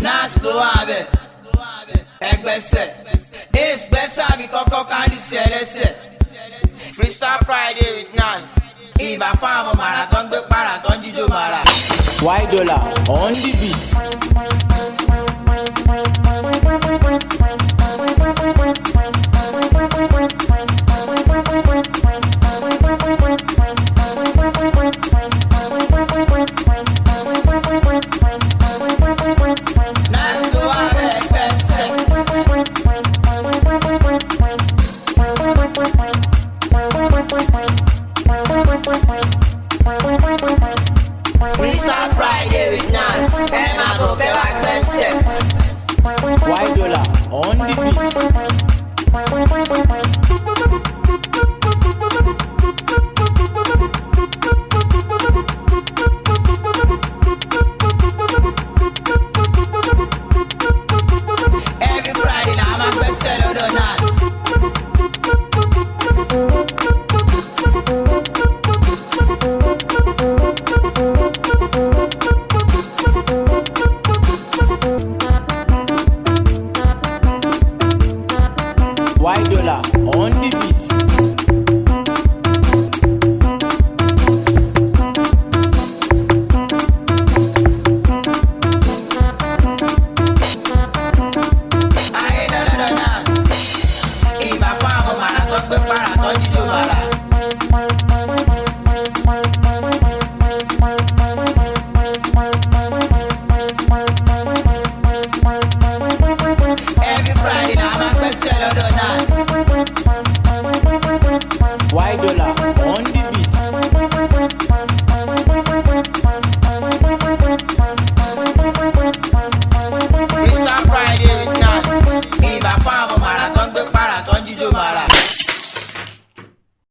Nas lo abe, Egbese, Ace Bessa bi koko kandi CLS. Freestyle Friday with Nas. Iba famo marathon gbe marathon jijo mara. $1 on the beat. Freestyle Friday with Nas. Emma go get back best. $1 on the beat.